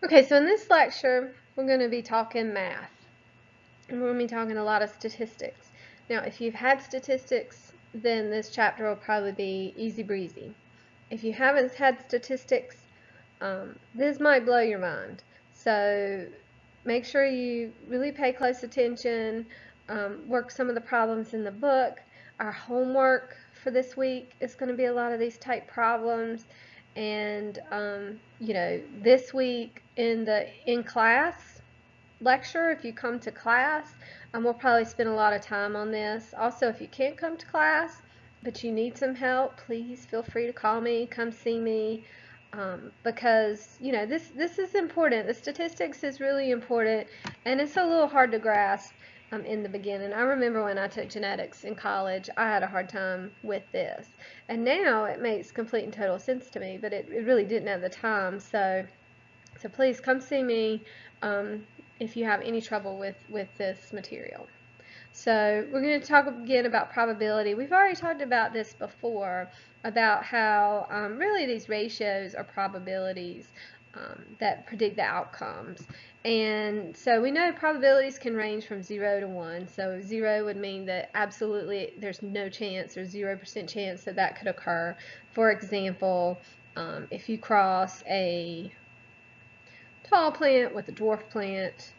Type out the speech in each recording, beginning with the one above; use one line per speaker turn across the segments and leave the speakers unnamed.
Okay, so in this lecture, we're going to be talking math. And we're going to be talking a lot of statistics. Now, if you've had statistics, then this chapter will probably be easy breezy. If you haven't had statistics, this might blow your mind. So make sure you really pay close attention, work some of the problems in the book. Our homework for this week is going to be a lot of these type problems. And, this week in class lecture, if you come to class, we'll probably spend a lot of time on this. Also, if you can't come to class, but you need some help, please feel free to call me, come see me, because this is important. The statistics is really important, and it's a little hard to grasp in the beginning. I remember when I took genetics in college, I had a hard time with this, and now it makes complete and total sense to me, but it really didn't at the time. So please come see me if you have any trouble with this material. So we're going to talk again about probability. We've already talked about this before, about how really these ratios are probabilities that predict the outcomes. And so we know probabilities can range from 0 to 1. So 0 would mean that absolutely there's no chance or 0% chance that that could occur. For example, if you cross a tall plant with a dwarf plant,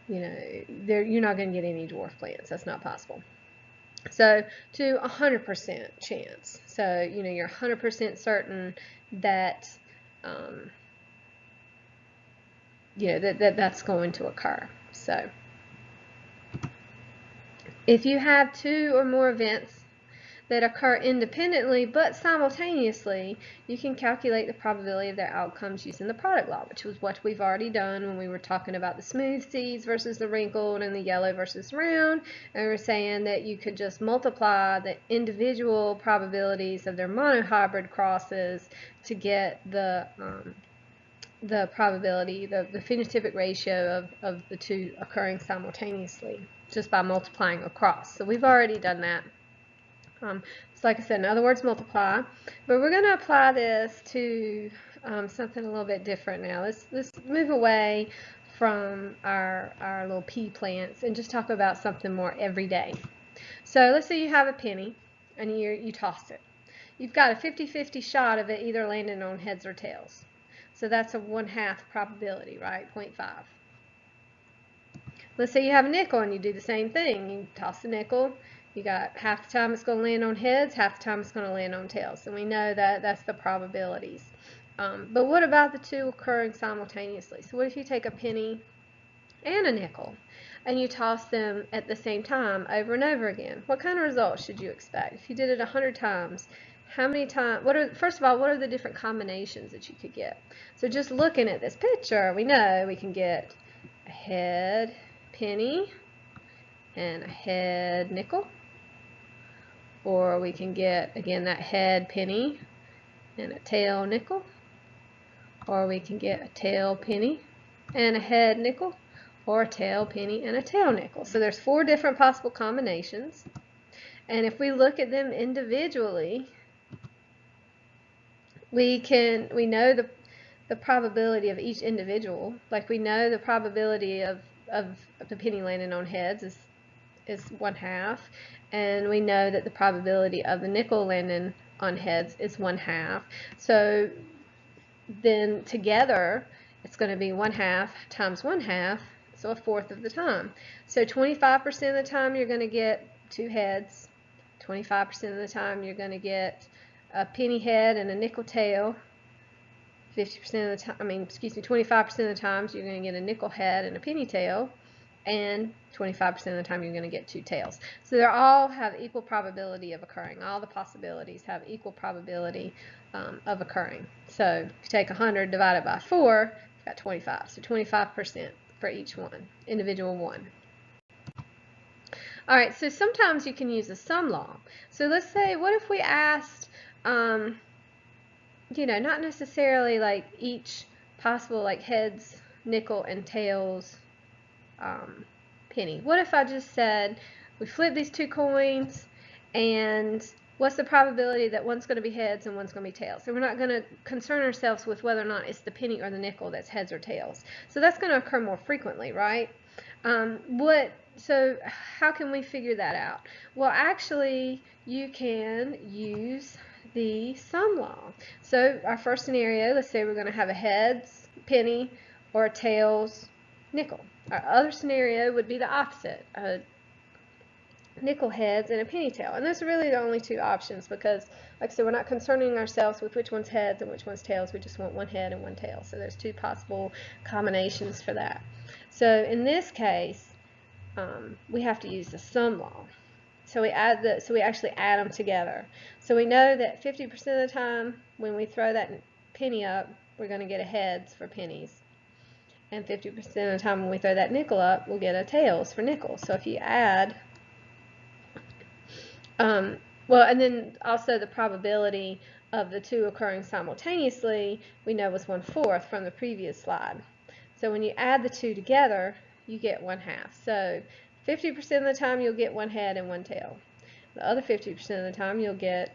you're not going to get any dwarf plants. That's not possible. So to 100% chance. So, you're 100% certain that, that's going to occur. So if you have two or more events that occur independently but simultaneously, you can calculate the probability of their outcomes using the product law, which was what we've already done when we were talking about the smooth seeds versus the wrinkled and the yellow versus round. And we were saying that you could just multiply the individual probabilities of their monohybrid crosses to get the probability, the phenotypic ratio of the two occurring simultaneously just by multiplying across. So we've already done that. So like I said, in other words, multiply. But we're going to apply this to something a little bit different now. Let's move away from our little pea plants and just talk about something more everyday. So let's say you have a penny and you toss it. You've got a 50-50 shot of it either landing on heads or tails. So that's a 1/2 probability, right? 0.5. Let's say you have a nickel and you do the same thing. You toss the nickel. You got half the time it's going to land on heads, half the time it's going to land on tails. And we know that that's the probabilities. But what about the two occurring simultaneously? So what if you take a penny and a nickel and you toss them at the same time over and over again? What kind of results should you expect? If you did it 100 times, how many times, first of all, what are the different combinations that you could get? So just looking at this picture, we know we can get a head penny and a head nickel. Or we can get, again, that head penny and a tail nickel. Or we can get a tail penny and a head nickel. Or a tail penny and a tail nickel. So there's 4 different possible combinations. And if we look at them individually, we know the probability of each individual. Like we know the probability of the penny landing on heads is 1/2, and we know that the probability of the nickel landing on heads is 1/2. So then together it's going to be 1/2 times 1/2, so 1/4 of the time. So 25% of the time you're going to get 2 heads, 25% of the time you're going to get a penny head and a nickel tail. 50% of the time, 25% of the times you're going to get a nickel head and a penny tail, and 25% of the time you're going to get 2 tails. So they all have equal probability of occurring. All the possibilities have equal probability of occurring. So if you take 100 divided by 4, you've got 25. So 25% for each one, individual one. All right, so sometimes you can use a sum law. So let's say, what if we asked, not necessarily like each possible like heads, nickel, and tails penny. What if I just said we flip these 2 coins and what's the probability that one's going to be heads and one's going to be tails? So we're not going to concern ourselves with whether or not it's the penny or the nickel that's heads or tails. So that's going to occur more frequently, right? So how can we figure that out? Well, actually, you can use the sum law. So our first scenario, let's say we're going to have a heads penny or a tails nickel. Our other scenario would be the opposite, a nickel heads and a penny tail. And those are really the only two options because, like I said, we're not concerning ourselves with which one's heads and which one's tails. We just want one head and one tail. So there's two possible combinations for that. So in this case, we have to use the sum law. So we actually add them together. So we know that 50% of the time when we throw that penny up, we're going to get a heads for pennies. And 50% of the time when we throw that nickel up, we'll get a tails for nickels. So if you add, well, and then also the probability of the two occurring simultaneously, we know was 1/4 from the previous slide. So when you add the two together, you get 1/2. So 50% of the time you'll get one head and one tail. The other 50% of the time you'll get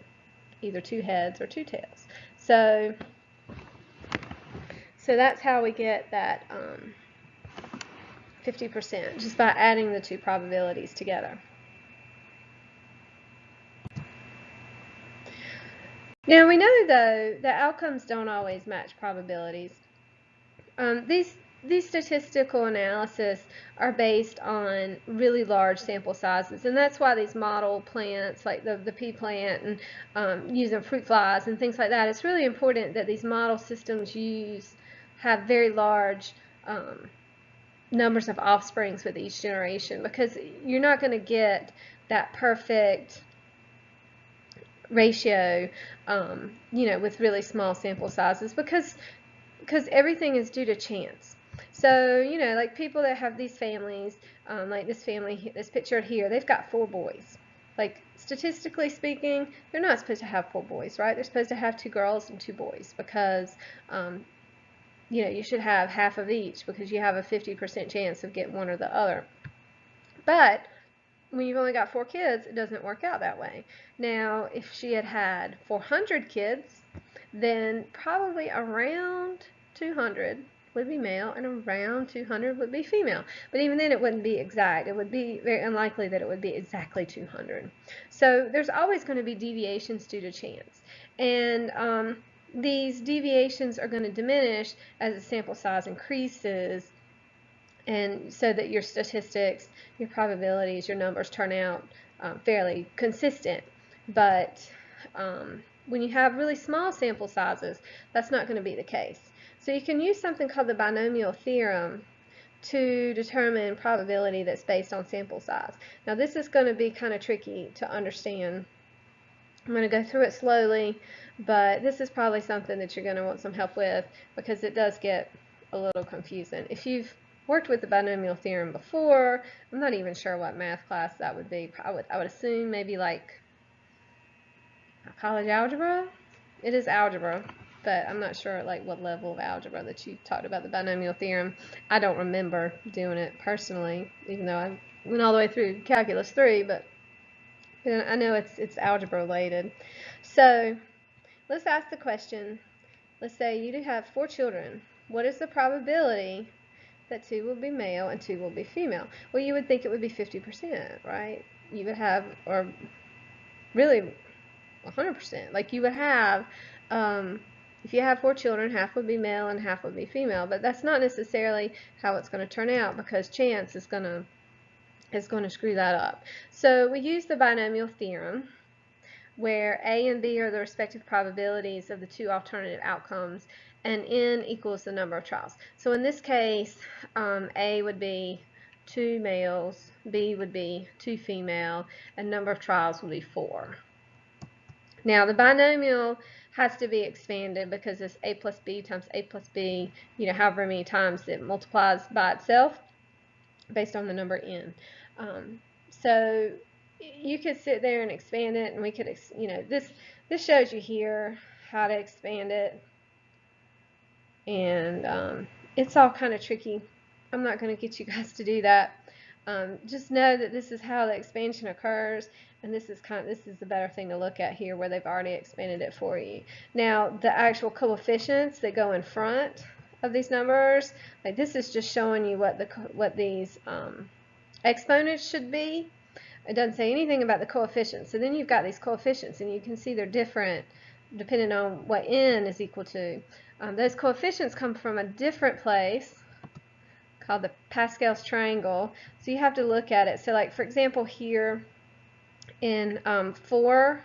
either two heads or two tails. So that's how we get that 50%, just by adding the two probabilities together. Now we know though that outcomes don't always match probabilities. These statistical analysis are based on really large sample sizes, and that's why these model plants like the pea plant and using fruit flies and things like that, it's really important that these model systems have very large numbers of offsprings with each generation, because you're not going to get that perfect ratio with really small sample sizes, because everything is due to chance. So, like people that have these families, like this family that's pictured here, they've got 4 boys. Like, statistically speaking, they're not supposed to have 4 boys, right? They're supposed to have 2 girls and 2 boys, because, you should have half of each, because you have a 50% chance of getting one or the other. But when you've only got 4 kids, it doesn't work out that way. Now, if she had 400 kids, then probably around 200 would be male and around 200 would be female. But even then, it wouldn't be exact. It would be very unlikely that it would be exactly 200. So there's always going to be deviations due to chance. And these deviations are going to diminish as the sample size increases, and so that your statistics, your probabilities, your numbers turn out fairly consistent. But when you have really small sample sizes, that's not going to be the case. So you can use something called the binomial theorem to determine probability that's based on sample size. Now this is going to be kind of tricky to understand. I'm going to go through it slowly, but this is probably something that you're going to want some help with, because it does get a little confusing. If you've worked with the binomial theorem before, I'm not even sure what math class that would be. I would assume maybe like college algebra. It is algebra, but I'm not sure like what level of algebra that you talked about the binomial theorem. I don't remember doing it personally, even though I went all the way through calculus 3, but I know it's algebra related. So let's ask the question. Let's say you do have 4 children. What is the probability that 2 will be male and 2 will be female? Well, you would think it would be 50%, right? You would have, or really 100%. Like you would have, if you have 4 children, half would be male and half would be female. But that's not necessarily how it's going to turn out, because chance is going to screw that up. So we use the binomial theorem, where A and B are the respective probabilities of the 2 alternative outcomes, and N equals the number of trials. So in this case, A would be 2 males, B would be 2 female, and number of trials would be 4. Now the binomial has to be expanded, because it's A plus B times A plus B, however many times it multiplies by itself based on the number N. So you could sit there and expand it, and we could, this shows you here how to expand it, and it's all kind of tricky. I'm not going to get you guys to do that. Just know that this is how the expansion occurs, and this is the better thing to look at here, where they've already expanded it for you. Now, the actual coefficients that go in front of these numbers, like this is just showing you what these exponents should be. It doesn't say anything about the coefficients. So then you've got these coefficients, and you can see they're different depending on what n is equal to. Those coefficients come from a different place called the Pascal's triangle. So you have to look at it. So like, for example, here in 4,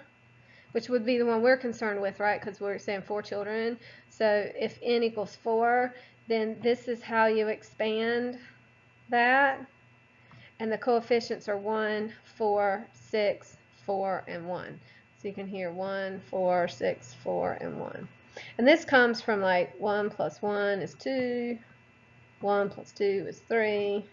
which would be the one we're concerned with, right? Because we're saying 4 children. So if n equals 4, then this is how you expand that. And the coefficients are 1, 4, 6, 4, and 1. So you can hear 1, 4, 6, 4, and 1. And this comes from like 1 plus 1 is 2, 1 plus 2 is 3,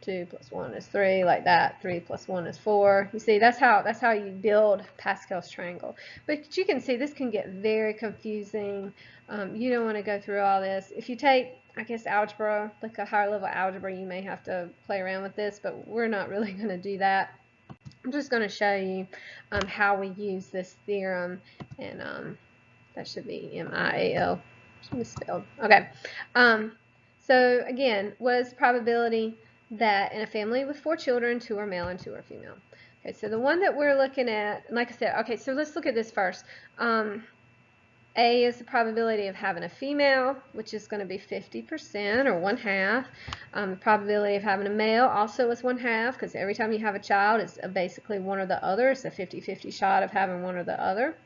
2 plus 1 is 3, like that. 3 plus 1 is 4. You see, that's how you build Pascal's triangle. But you can see this can get very confusing. You don't want to go through all this. If you take, I guess, algebra, like a higher level algebra, you may have to play around with this, but we're not really going to do that. I'm just going to show you how we use this theorem, and that should be MIAL. Misspelled. Okay. So again, what is the probability that in a family with 4 children, 2 are male and 2 are female? Okay, so the one that we're looking at, like I said, okay, so let's look at this first. A is the probability of having a female, which is going to be 50% or 1/2. The probability of having a male also is 1/2, because every time you have a child, it's basically one or the other. It's a 50-50 shot of having one or the other.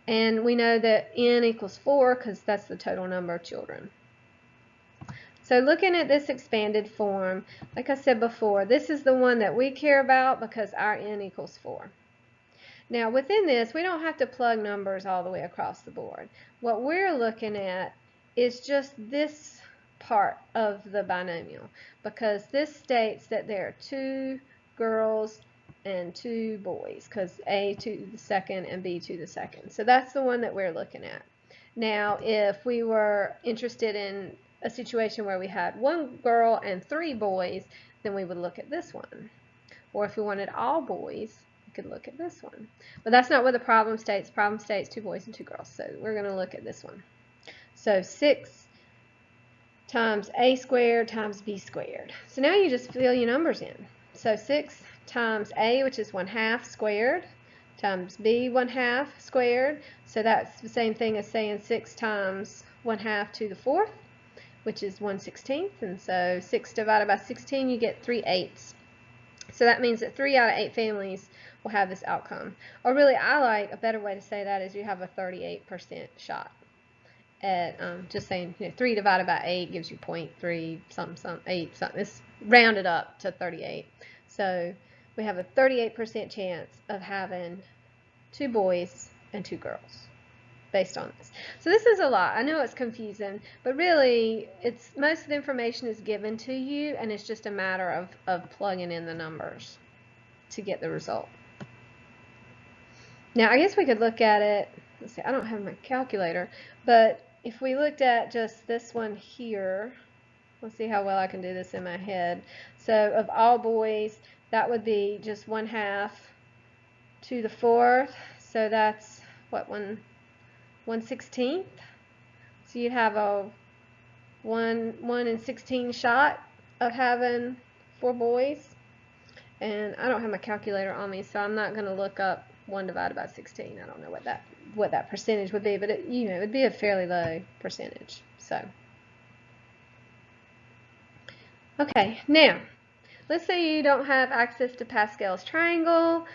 And we know that n equals 4 because that's the total number of children. So looking at this expanded form, like I said before, this is the one that we care about because our n equals 4. Now within this, we don't have to plug numbers all the way across the board. What we're looking at is just this part of the binomial, because this states that there are 2 girls and 2 boys, because a to the second and b to the second. So that's the one that we're looking at. Now if we were interested in a situation where we had 1 girl and 3 boys, then we would look at this one. Or if we wanted all boys, we could look at this one. But that's not what the problem states. The problem states 2 boys and 2 girls. So we're going to look at this one. So 6 times a squared times b squared. So now you just fill your numbers in. So 6 times a, which is 1/2 squared, times b 1/2 squared. So that's the same thing as saying 6 times 1/2 to the 4th, which is 1/16. And so 6 divided by 16, you get 3/8. So that means that 3 out of 8 families will have this outcome. Or really, I like a better way to say that is you have a 38% shot at just saying, 3 divided by 8 gives you 0.3 something, 8 something. It's rounded up to 38. So we have a 38% chance of having 2 boys and 2 girls based on this. So this is a lot. I know it's confusing, but really most of the information is given to you, and it's just a matter of plugging in the numbers to get the result. Now I guess we could look at it, let's see, I don't have my calculator, but if we looked at just this one here, let's see how well I can do this in my head. So of all boys, that would be just 1/2 to the 4th, so that's what, 1/16. So you'd have a 1 in 16 shot of having 4 boys. And I don't have my calculator on me, so I'm not going to look up 1 divided by 16. I don't know what that percentage would be, but it would be a fairly low percentage. So okay, now let's say you don't have access to Pascal's triangle,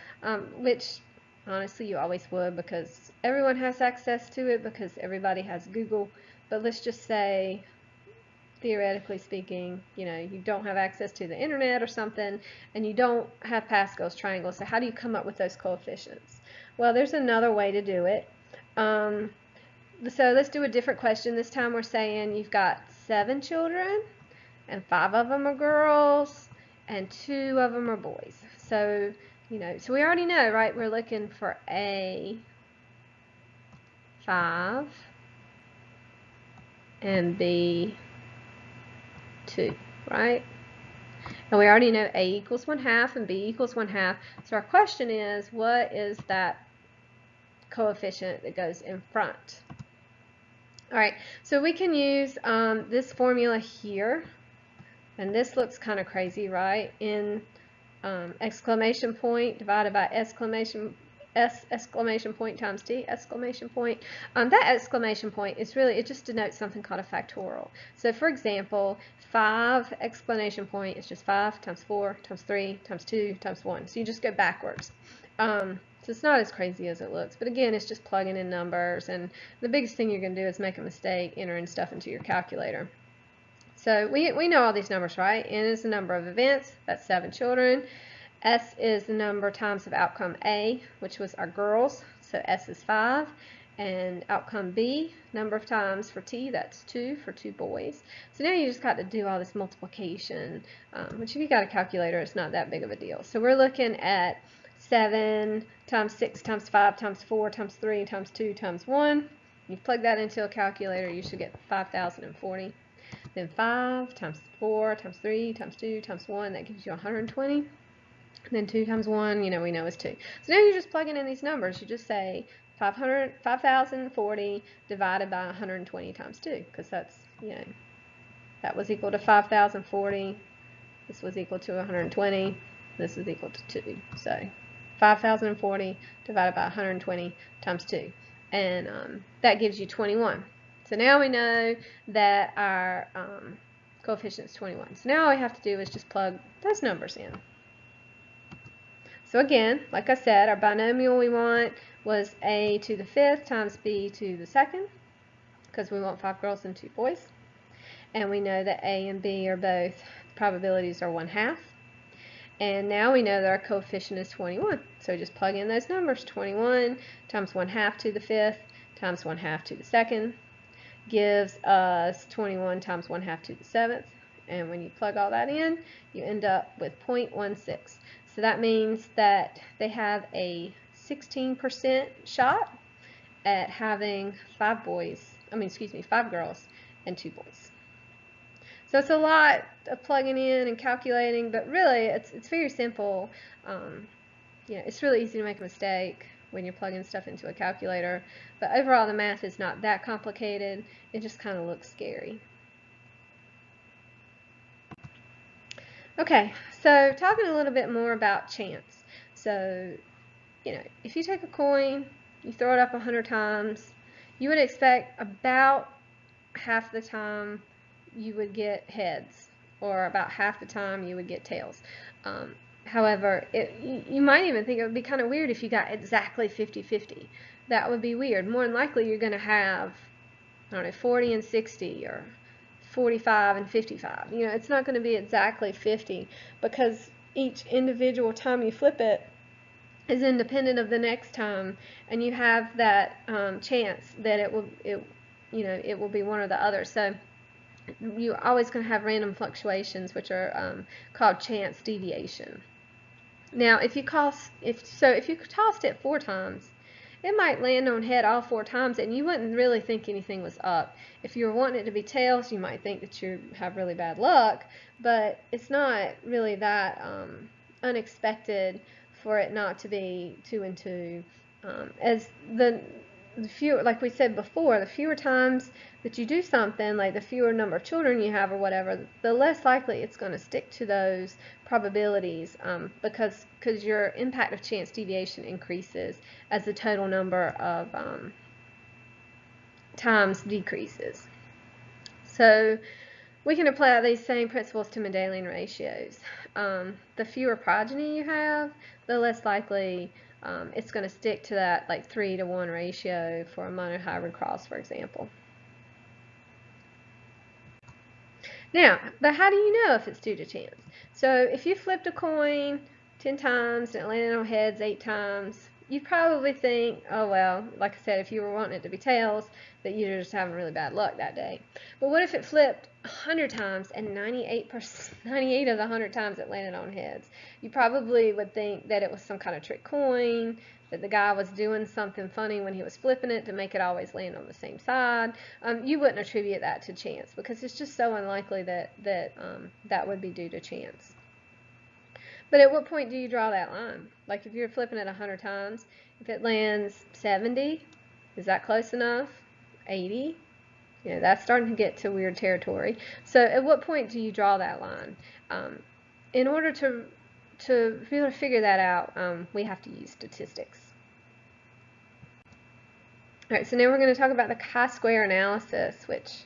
which honestly you always would, because everyone has access to it because everybody has Google. But let's just say, theoretically speaking, you don't have access to the internet or something, and you don't have Pascal's triangle. So how do you come up with those coefficients? Well, there's another way to do it. So let's do a different question. This time we're saying you've got 7 children, and 5 of them are girls, and 2 of them are boys. So, so we already know, right? We're looking for A 5 and B 2, right? And we already know A equals 1/2 and B equals 1/2. So our question is, what is that coefficient that goes in front? All right, so we can use this formula here. And this looks kind of crazy, right? In exclamation point divided by exclamation point times t exclamation point. That exclamation point is really, it just denotes something called a factorial. So for example, 5 exclamation point is just 5 times 4 times 3 times 2 times 1. So you just go backwards. So it's not as crazy as it looks, but again, it's just plugging in numbers, and the biggest thing you're going to do is make a mistake entering stuff into your calculator. So we know all these numbers, right? N is the number of events, that's 7 children. S is the number of times of outcome A, which was our girls, so S is 5. And outcome B, number of times for T, that's 2 for 2 boys. So now you just got to do all this multiplication, which if you got a calculator, it's not that big of a deal. So we're looking at 7 times 6 times 5 times 4 times 3 times 2 times 1. You plug that into a calculator, you should get 5,040. Then 5 times 4 times 3 times 2 times 1, that gives you 120. And then 2 times 1, you know, we know is 2. So now you're just plugging in these numbers. You just say 5,040 divided by 120 times 2, because that's, you know, that was equal to 5,040. This was equal to 120. This is equal to 2. So 5,040 divided by 120 times 2. And that gives you 21. So now we know that our coefficient is 21. So now all we have to do is just plug those numbers in. So again, like I said, our binomial we want was A to the 5th times B to the 2nd, because we want 5 girls and 2 boys. And we know that A and B are both, probabilities are 1/2. And now we know that our coefficient is 21. So just plug in those numbers. 21 times 1/2 to the 5th times 1/2 to the 2nd. Gives us 21 times 1/2 to the 7th, and when you plug all that in, you end up with 0.16. So that means that they have a 16% shot at having 5 girls and 2 boys. So it's a lot of plugging in and calculating, but really it's very simple. It's really easy to make a mistake when you're plugging stuff into a calculator, but overall the math is not that complicated. It just kind of looks scary. Okay, so talking a little bit more about chance. So, if you take a coin, you throw it up 100 times, you would expect about half the time you would get heads, or about half the time you would get tails. However, you might even think it would be kind of weird if you got exactly 50-50. That would be weird. More than likely, you're going to have, 40 and 60, or 45 and 55. It's not going to be exactly 50, because each individual time you flip it is independent of the next time, and you have that chance that it will be one or the other. So you're always going to have random fluctuations, which are called chance deviation. Now, if you tossed it 4 times, it might land on head all 4 times, and you wouldn't really think anything was up. If you were wanting it to be tails, you might think that you have really bad luck, but it's not really that unexpected for it not to be 2 and 2. As the fewer, like we said before, the fewer times that you do something, like the fewer number of children you have or whatever, the less likely it's going to stick to those probabilities, because your impact of chance deviation increases as the total number of times decreases. So we can apply these same principles to Mendelian ratios. The fewer progeny you have, the less likely it's going to stick to that 3-to-1 ratio for a monohybrid cross, for example. Now, but how do you know if it's due to chance? So if you flipped a coin 10 times and it landed on heads 8 times, you'd probably think, oh well, like I said, if you were wanting it to be tails, that you're just having really bad luck that day. But what if it flipped 100 times and 98 of the 100 times it landed on heads? You probably would think that it was some kind of trick coin, that the guy was doing something funny when he was flipping it to make it always land on the same side. You wouldn't attribute that to chance, because it's just so unlikely that that would be due to chance. But at what point do you draw that line? Like if you're flipping it 100 times, if it lands 70, is that close enough? 80? You know, that's starting to get to weird territory. So at what point do you draw that line? In order to be able to figure that out, we have to use statistics. All right, so now we're going to talk about the chi-square analysis, which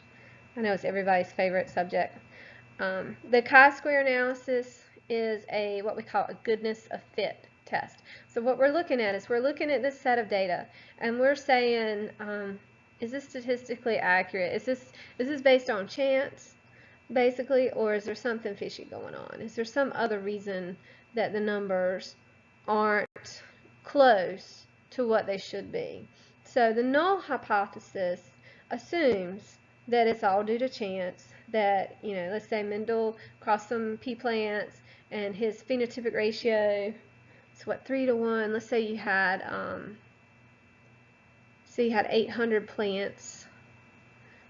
I know is everybody's favorite subject. The chi-square analysis is what we call a goodness of fit test. So what we're looking at is we're looking at this set of data, and we're saying, is this statistically accurate? Is this based on chance, basically, or is there something fishy going on? Is there some other reason that the numbers aren't close to what they should be? So the null hypothesis assumes that it's all due to chance, that, you know, let's say Mendel crossed some pea plants and his phenotypic ratio is what, 3 to 1. Let's say you had 800 plants,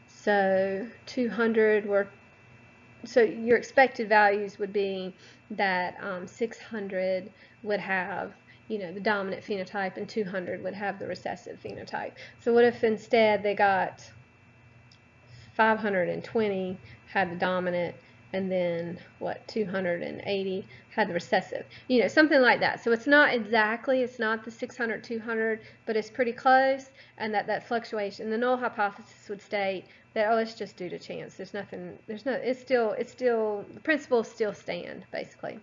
so 200 were, so your expected values would be that 600 would have, you know, the dominant phenotype and 200 would have the recessive phenotype. So what if instead they got 520 had the dominant, and then what, 280 had the recessive, you know, something like that. So it's not exactly, it's not the 600, 200, but it's pretty close, and that fluctuation, the null hypothesis would state that, oh, it's just due to chance. There's nothing, it's still, the principles still stand, basically.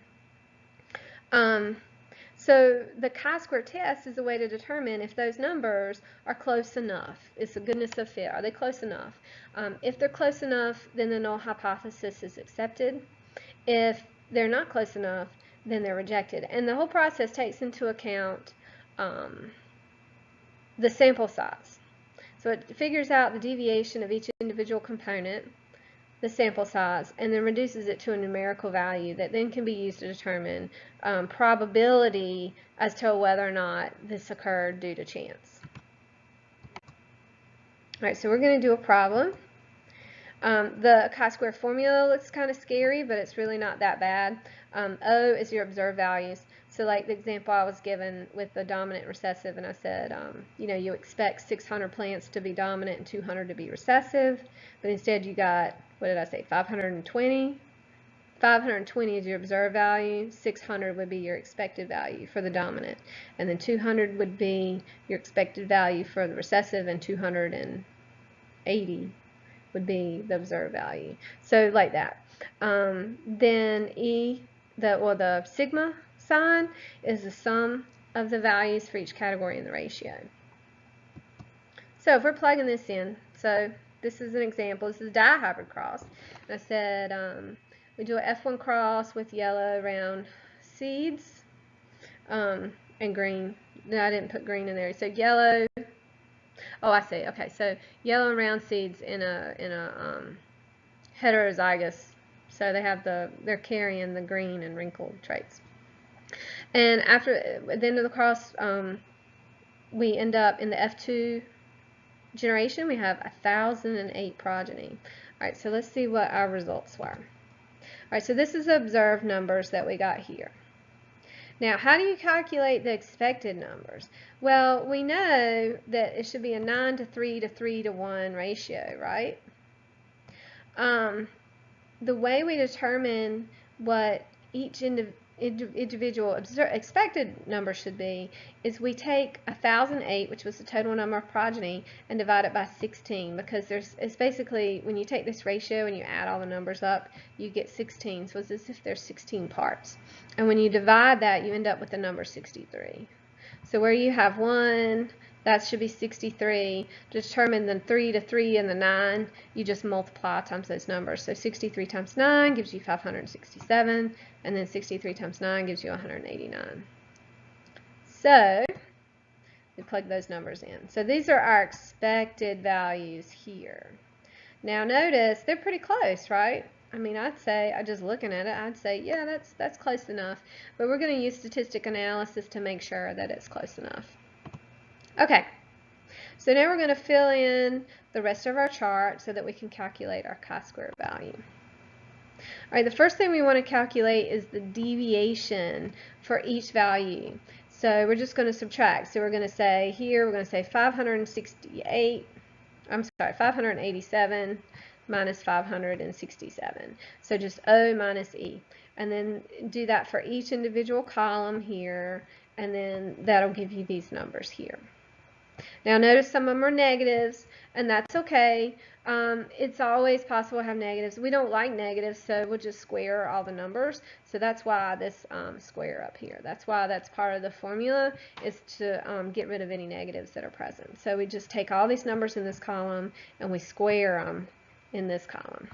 So the chi-square test is a way to determine if those numbers are close enough. It's a goodness of fit. Are they close enough? If they're close enough, then the null hypothesis is accepted. If they're not close enough, then they're rejected. And the whole process takes into account the sample size. So it figures out the deviation of each individual component, the sample size, and then reduces it to a numerical value that then can be used to determine probability as to whether or not this occurred due to chance. All right, so we're going to do a problem. The chi-square formula looks kind of scary, but it's really not that bad. O is your observed values. So like the example I was given with the dominant recessive, and I said, you know, you expect 600 plants to be dominant and 200 to be recessive, but instead you got, what did I say, 520? 520 is your observed value, 600 would be your expected value for the dominant, and then 200 would be your expected value for the recessive, and 280 would be the observed value. So like that. Then the sigma sign is the sum of the values for each category in the ratio. So if we're plugging this in, so this is an example, this is dihybrid cross. I said we do a F1 cross with yellow round seeds and green. No, I didn't put green in there. So yellow, oh, I see. Okay, so yellow and round seeds in a heterozygous. So they have they're carrying the green and wrinkled traits. And at the end of the cross, we end up in the F2 generation. We have 1,008 progeny. All right, so let's see what our results were. All right, so this is the observed numbers that we got here. Now, how do you calculate the expected numbers? Well, we know that it should be a 9 to 3 to 3 to 1 ratio, right? The way we determine what each individual expected number should be is we take 1,008, which was the total number of progeny, and divide it by 16, because it's basically, when you take this ratio and you add all the numbers up, you get 16. So it's as if there's 16 parts. And when you divide that, you end up with the number 63. So where you have 1, that should be 63. To determine the 3 to 3 and the 9, you just multiply times those numbers. So 63 times 9 gives you 567, and then 63 times 9 gives you 189. So we plug those numbers in. So these are our expected values here. Now notice they're pretty close, right? I mean, I'd say, just looking at it, I'd say, yeah, that's close enough. But we're going to use statistic analysis to make sure that it's close enough. Okay, so now we're going to fill in the rest of our chart so that we can calculate our chi-square value. All right, the first thing we want to calculate is the deviation for each value. So we're just going to subtract. So we're going to say here, we're going to say 587 minus 567. So just O minus E. And then do that for each individual column here, and then that'll give you these numbers here. Now notice some of them are negatives, and that's okay. It's always possible to have negatives. We don't like negatives, so we'll just square all the numbers. So that's why this square up here. That's why that's part of the formula, is to get rid of any negatives that are present. So we just take all these numbers in this column and we square them in this column.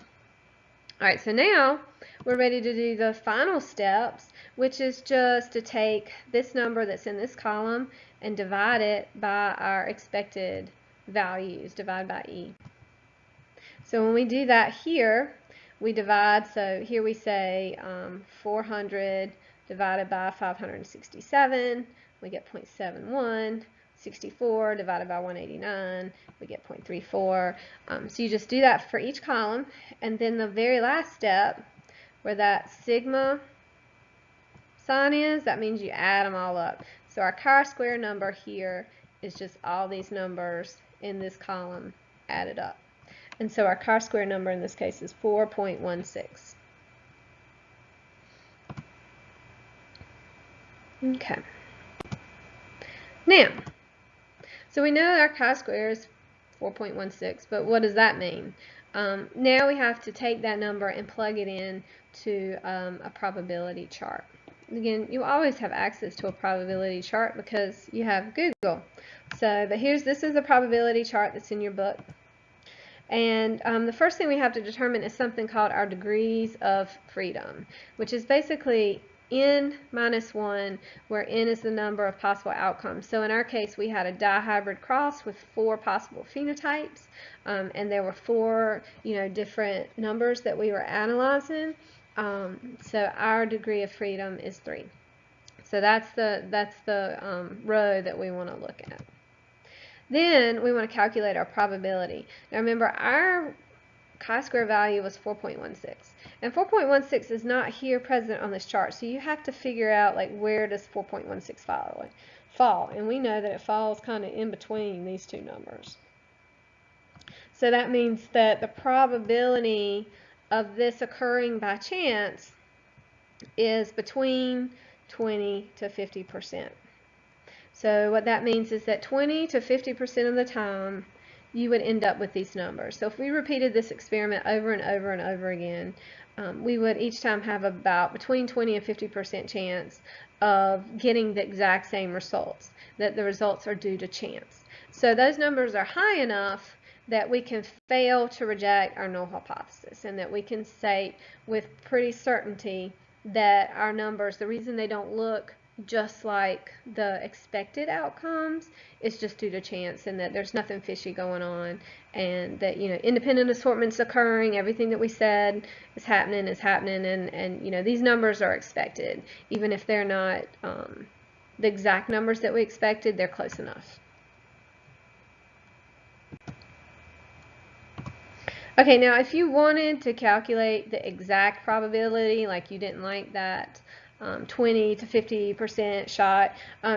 All right, so now we're ready to do the final steps, which is just to take this number that's in this column and divide it by our expected values, divide by E. So when we do that here, we divide, so here we say 400 divided by 567, we get 0.71. 64 divided by 189, we get 0.34. So you just do that for each column, and then the very last step, where that sigma sign is, that means you add them all up. So our chi-square number here is just all these numbers in this column added up. And so our chi-square number in this case is 4.16. Okay. Now, so we know our chi-square is 4.16, but what does that mean? Now we have to take that number and plug it in to a probability chart. Again, you always have access to a probability chart because you have Google. So, but this is a probability chart that's in your book. And the first thing we have to determine is something called our degrees of freedom, which is basically n minus 1, where n is the number of possible outcomes. So in our case, we had a dihybrid cross with 4 possible phenotypes, and there were 4, different numbers that we were analyzing. So our degree of freedom is 3. So that's the row that we want to look at. Then we want to calculate our probability. Now remember, our chi-square value was 4.16, and 4.16 is not here present on this chart, so you have to figure out, like, where does 4.16 fall, and we know that it falls kind of in between these two numbers. So that means that the probability of this occurring by chance is between 20 to 50%. So what that means is that 20 to 50% of the time you would end up with these numbers. So if we repeated this experiment over and over and over again, we would each time have about between 20 and 50% chance of getting the exact same results, that the results are due to chance. So those numbers are high enough that we can fail to reject our null hypothesis, and that we can say with pretty certainty that our numbers, the reason they don't look just like the expected outcomes, is just due to chance, and that there's nothing fishy going on, and that independent assortments occurring, everything that we said is happening, and these numbers are expected, even if they're not the exact numbers that we expected, they're close enough. Okay, now if you wanted to calculate the exact probability, like you didn't like that 20 to 50% shot,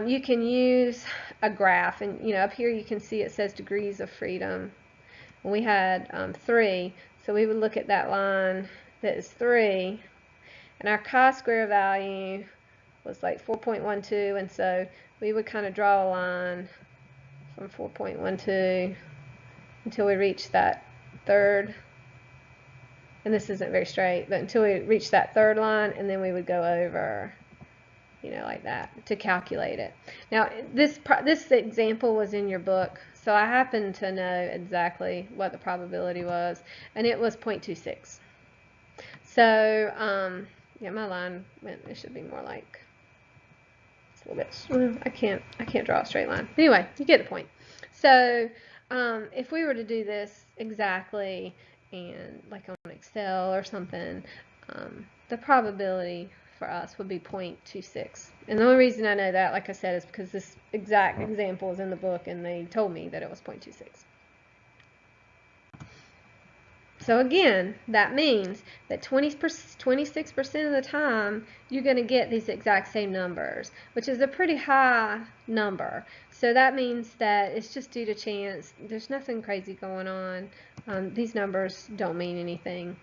you can use a graph, and up here you can see it says degrees of freedom. And we had 3, so we would look at that line that is 3, and our chi-square value was like 4.12, and so we would kind of draw a line from 4.12 until we reach that third, and this isn't very straight, but until we reach that third line, and then we would go over, like that, to calculate it. Now this example was in your book, so I happen to know exactly what the probability was, and it was 0.26. So yeah, my line went, it should be more like, it's a little bit, I can't draw a straight line. Anyway, you get the point. So if we were to do this exactly, and like on Excel or something, the probability for us would be 0.26. And the only reason I know that, like I said, is because this exact example is in the book, and they told me that it was 0.26. So again, that means that 26% of the time you're going to get these exact same numbers, which is a pretty high number. So that means that it's just due to chance. There's nothing crazy going on. These numbers don't mean anything,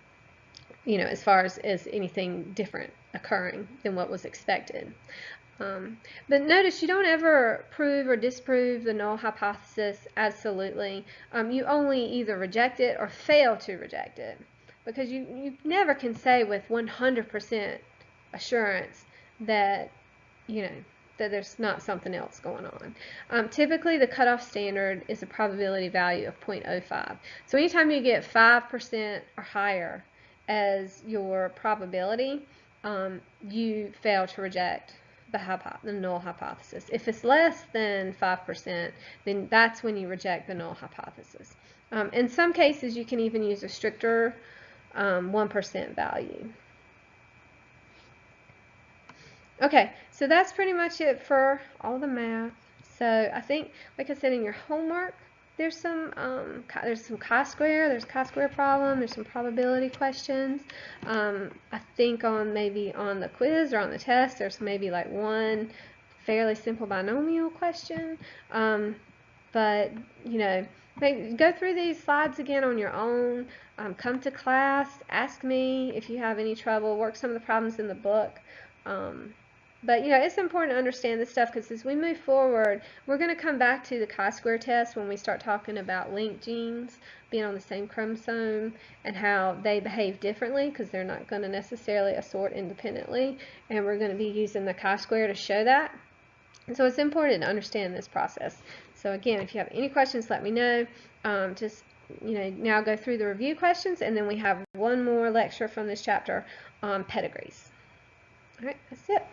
as far as anything different occurring than what was expected. But notice you don't ever prove or disprove the null hypothesis absolutely. You only either reject it or fail to reject it, because you never can say with 100% assurance that, that there's not something else going on. Typically, the cutoff standard is a probability value of 0.05. So anytime you get 5% or higher as your probability, you fail to reject the null hypothesis. If it's less than 5%, then that's when you reject the null hypothesis. In some cases, you can even use a stricter 1% value. Okay, so that's pretty much it for all the math. So I think, like I said, in your homework, there's some chi-square, there's a chi-square problem, there's some probability questions. I think maybe on the quiz or on the test, there's maybe like one fairly simple binomial question. But, go through these slides again on your own. Come to class, ask me if you have any trouble, work some of the problems in the book. But, it's important to understand this stuff, because as we move forward, we're going to come back to the chi-square test when we start talking about linked genes being on the same chromosome and how they behave differently, because they're not going to necessarily assort independently. And we're going to be using the chi-square to show that. And so it's important to understand this process. So again, if you have any questions, let me know. Just, now go through the review questions, and then we have one more lecture from this chapter on pedigrees. All right, that's it.